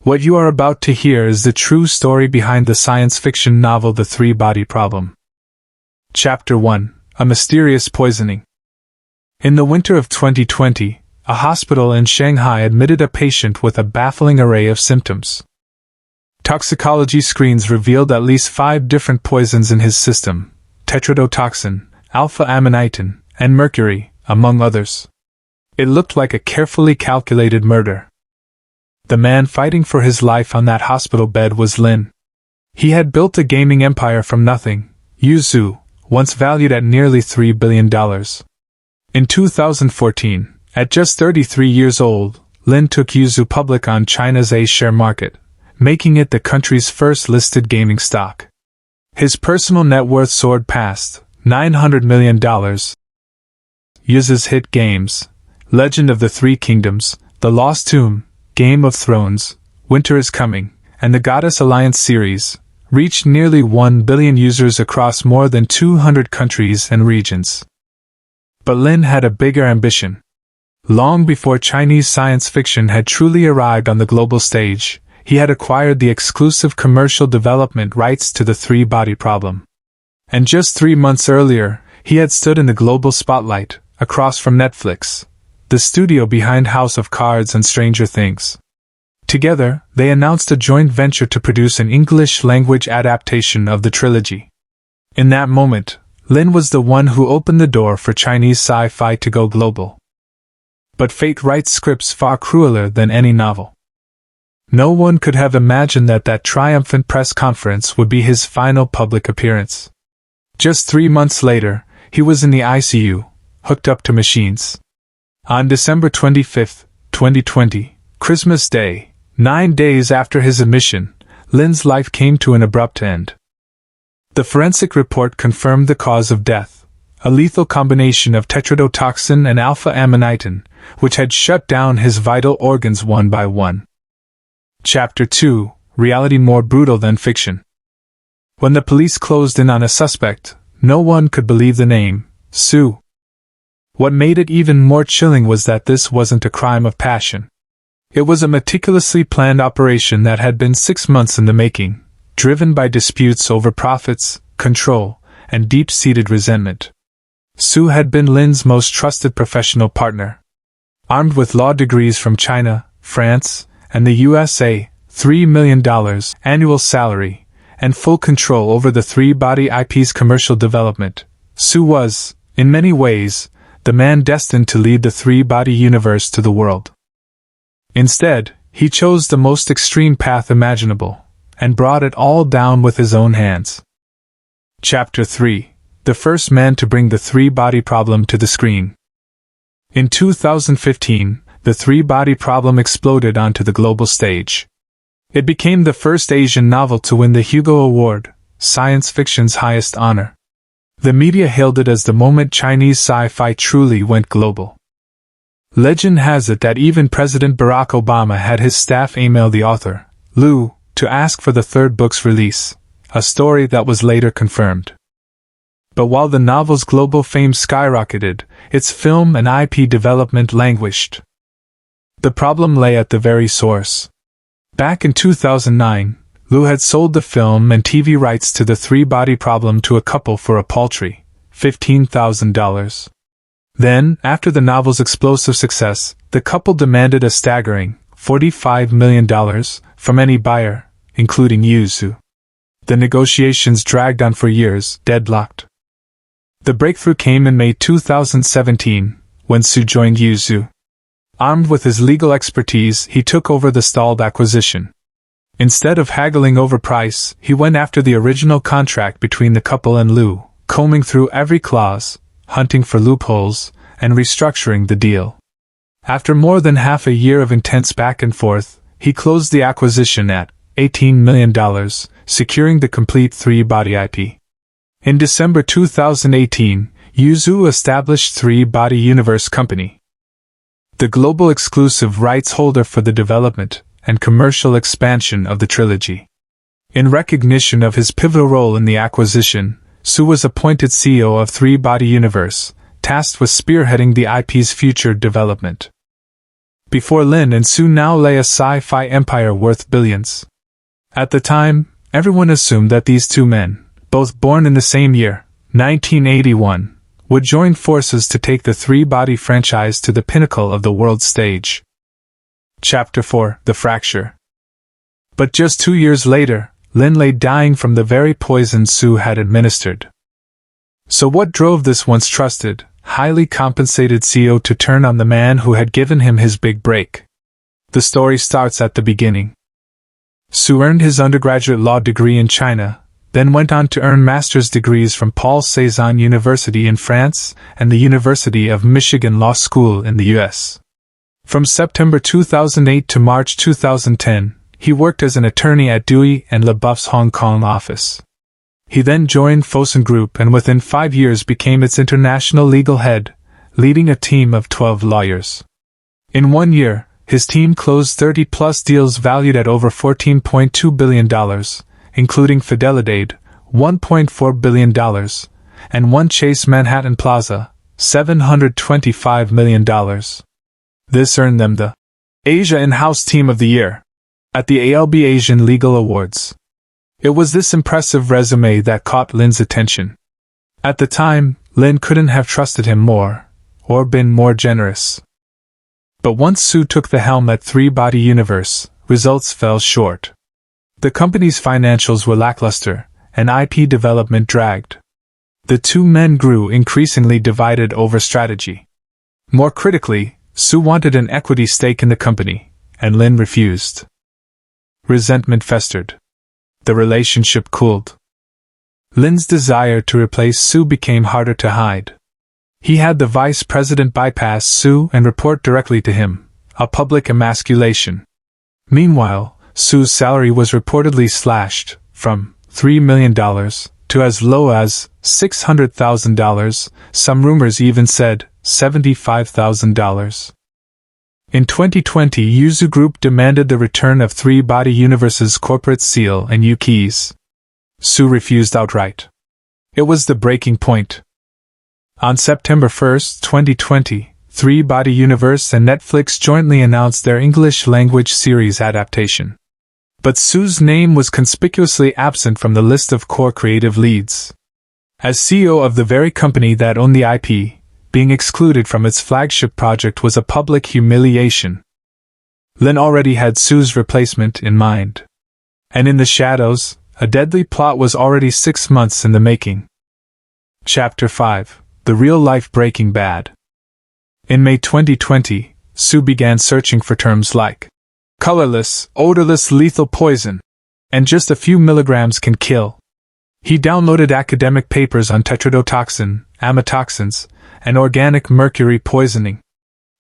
What you are about to hear is the true story behind the science fiction novel The Three-Body Problem. Chapter 1: A Mysterious Poisoning. In the winter of 2020, a hospital in Shanghai admitted a patient with a baffling array of symptoms. Toxicology screens revealed at least 5 different poisons in his system: tetrodotoxin, alpha-amanitin, and mercury, among others. It looked like a carefully calculated murder. The man fighting for his life on that hospital bed was Lin. He had built a gaming empire from nothing, Yuzu, once valued at nearly $3 billion. In 2014, at just 33 years old, Lin took Yuzu public on China's A-share market, making it the country's first listed gaming stock. His personal net worth soared past $900 million. Yuzu's hit games, Legend of the Three Kingdoms, The Lost Tomb, Game of Thrones, Winter is Coming, and the Goddess Alliance series, reached nearly 1 billion users across more than 200 countries and regions. But Lin had a bigger ambition. Long before Chinese science fiction had truly arrived on the global stage, he had acquired the exclusive commercial development rights to The Three-Body Problem. And just 3 months earlier, he had stood in the global spotlight, across from Netflix, the studio behind House of Cards and Stranger Things. Together, they announced a joint venture to produce an English-language adaptation of the trilogy. In that moment, Lin was the one who opened the door for Chinese sci-fi to go global. But fate writes scripts far crueler than any novel. No one could have imagined that triumphant press conference would be his final public appearance. Just 3 months later, he was in the ICU, hooked up to machines. On December 25, 2020, Christmas Day, 9 days after his admission, Lin's life came to an abrupt end. The forensic report confirmed the cause of death, a lethal combination of tetrodotoxin and alpha-amanitin, which had shut down his vital organs one by one. Chapter 2: Reality More Brutal Than Fiction. When the police closed in on a suspect, no one could believe the name, Su. What made it even more chilling was that this wasn't a crime of passion. It was a meticulously planned operation that had been 6 months in the making, driven by disputes over profits, control, and deep-seated resentment. Su had been Lin's most trusted professional partner. Armed with law degrees from China, France, and the USA, $3 million annual salary, and full control over the Three-Body IP's commercial development, Su was, in many ways, the man destined to lead the Three-Body universe to the world. Instead, he chose the most extreme path imaginable, and brought it all down with his own hands. Chapter 3: The First Man to Bring the Three-Body Problem to the Screen. In 2015, the Three-Body Problem exploded onto the global stage. It became the first Asian novel to win the Hugo Award, science fiction's highest honor. The media hailed it as the moment Chinese sci-fi truly went global. Legend has it that even President Barack Obama had his staff email the author, Lu, to ask for the third book's release, a story that was later confirmed. But while the novel's global fame skyrocketed, its film and IP development languished. The problem lay at the very source. Back in 2009, Lu had sold the film and TV rights to The Three-Body Problem to a couple for a paltry $15,000. Then, after the novel's explosive success, the couple demanded a staggering $45 million from any buyer, including Yuzu. The negotiations dragged on for years, deadlocked. The breakthrough came in May 2017, when Su joined Yuzu. Armed with his legal expertise, he took over the stalled acquisition. Instead of haggling over price, he went after the original contract between the couple and Lu, combing through every clause, hunting for loopholes, and restructuring the deal. After more than half a year of intense back and forth, he closed the acquisition at $18 million, securing the complete Three-Body IP. In December 2018, Yuzu established Three-Body Universe Company, the global exclusive rights holder for the development and commercial expansion of the trilogy. In recognition of his pivotal role in the acquisition, Su was appointed CEO of Three-Body Universe, tasked with spearheading the IP's future development. before Lin and Sue now lay a sci-fi empire worth billions. At the time, everyone assumed that these two men, both born in the same year, 1981, would join forces to take the Three-Body franchise to the pinnacle of the world stage. Chapter 4: The Fracture. But just 2 years later, Lin lay dying from the very poison Sue had administered. So what drove this once trusted, highly compensated CEO to turn on the man who had given him his big break? The story starts at the beginning. Sue earned his undergraduate law degree in China, then went on to earn master's degrees from Paul Cézanne University in France and the University of Michigan Law School in the U.S. From September 2008 to March 2010, he worked as an attorney at Dewey & LeBoeuf's Hong Kong office. He then joined Fosun Group and within 5 years became its international legal head, leading a team of 12 lawyers. In 1 year, his team closed 30-plus deals valued at over $14.2 billion, including Fidelidade, $1.4 billion, and One Chase Manhattan Plaza, $725 million. This earned them the Asia In-House Team of the Year at the ALB Asian Legal Awards. It was this impressive resume that caught Lin's attention. At the time, Lin couldn't have trusted him more, or been more generous. But once Sue took the helm at Three-Body Universe, results fell short. The company's financials were lackluster, and IP development dragged. The two men grew increasingly divided over strategy. More critically, Sue wanted an equity stake in the company, and Lin refused. Resentment festered. The relationship cooled. Lin's desire to replace Sue became harder to hide. He had the vice president bypass Sue and report directly to him, a public emasculation. Meanwhile, Sue's salary was reportedly slashed from $3 million to as low as $600,000, some rumors even said $75,000. In 2020, Yuzu Group demanded the return of Three-Body Universe's corporate seal and U-keys. Sue refused outright. It was the breaking point. On September 1, 2020, Three-Body Universe and Netflix jointly announced their English-language series adaptation. But Sue's name was conspicuously absent from the list of core creative leads. As CEO of the very company that owned the IP, being excluded from its flagship project was a public humiliation. Lin already had Sue's replacement in mind. And in the shadows, a deadly plot was already 6 months in the making. Chapter 5: The Real-Life Breaking Bad. In May 2020, Sue began searching for terms like colorless, odorless lethal poison, and just a few milligrams can kill. He downloaded academic papers on tetrodotoxin, amatoxins, and organic mercury poisoning.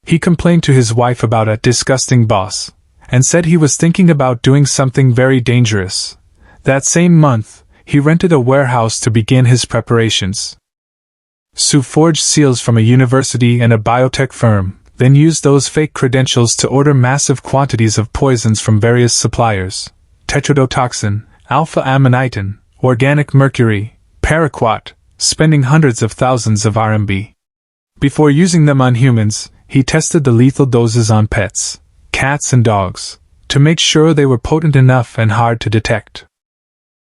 He complained to his wife about a disgusting boss, and said he was thinking about doing something very dangerous. That same month, he rented a warehouse to begin his preparations. Sue forged seals from a university and a biotech firm, then used those fake credentials to order massive quantities of poisons from various suppliers: tetrodotoxin, alpha-amanitin, organic mercury, paraquat, spending hundreds of thousands of RMB. Before using them on humans, he tested the lethal doses on pets, cats and dogs, to make sure they were potent enough and hard to detect.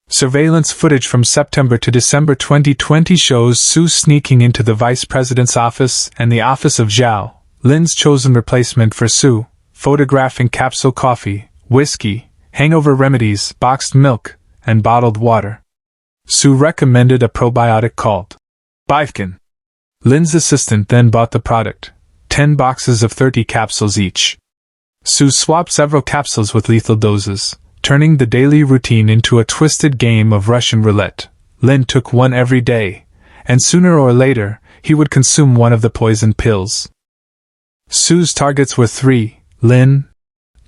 Surveillance footage from September to December 2020 shows Sue sneaking into the vice president's office and the office of Zhao, Lin's chosen replacement for Sue, photographing capsule coffee, whiskey, hangover remedies, boxed milk, and bottled water. Sue recommended a probiotic called Bifkin. Lin's assistant then bought the product, 10 boxes of 30 capsules each. Sue swapped several capsules with lethal doses, turning the daily routine into a twisted game of Russian roulette. Lin took one every day, and sooner or later, he would consume one of the poison pills. Sue's targets were 3, Lin,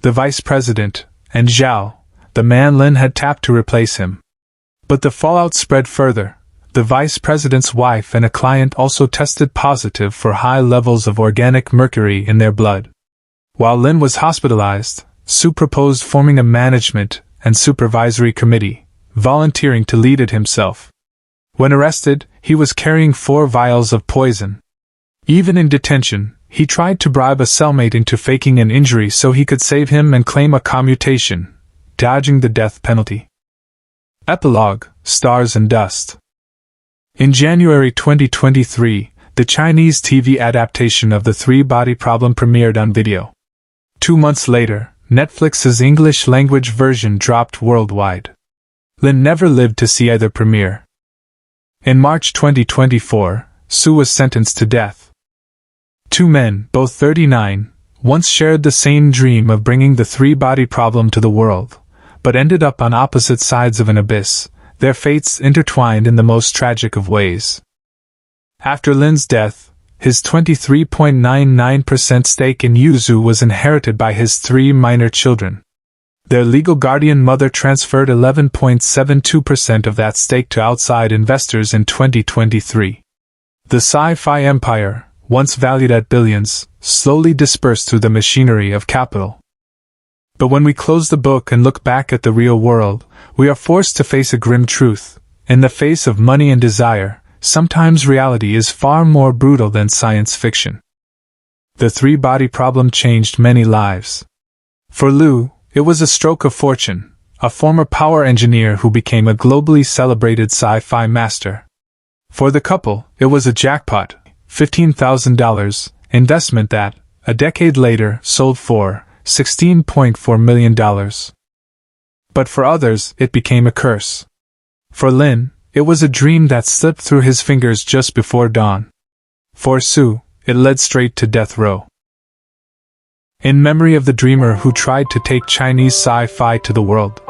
the vice president, and Zhao, the man Lin had tapped to replace him. But the fallout spread further. The vice president's wife and a client also tested positive for high levels of organic mercury in their blood. While Lin was hospitalized, Sue proposed forming a management and supervisory committee, volunteering to lead it himself. When arrested, he was carrying 4 vials of poison. Even in detention, He tried to bribe a cellmate into faking an injury so he could save him and claim a commutation, dodging the death penalty. Epilogue: Stars and Dust. In January 2023, the Chinese TV adaptation of The Three-Body Problem premiered on video. 2 months later, Netflix's English-language version dropped worldwide. Lin never lived to see either premiere. In March 2024, Su was sentenced to death. Two men, both 39, once shared the same dream of bringing the three-body problem to the world, but ended up on opposite sides of an abyss, their fates intertwined in the most tragic of ways. After Lin's death, his 23.99% stake in Yuzu was inherited by his 3 minor children. Their legal guardian mother transferred 11.72% of that stake to outside investors in 2023. The sci-fi empire, once valued at billions, slowly dispersed through the machinery of capital. But when we close the book and look back at the real world, we are forced to face a grim truth. In the face of money and desire, sometimes reality is far more brutal than science fiction. The three-body problem changed many lives. For Liu, it was a stroke of fortune, a former power engineer who became a globally celebrated sci-fi master. For the couple, it was a jackpot, $15,000, investment that, a decade later, sold for $16.4 million. But for others, it became a curse. For Lin, it was a dream that slipped through his fingers just before dawn. For Su, it led straight to death row. In memory of the dreamer who tried to take Chinese sci-fi to the world.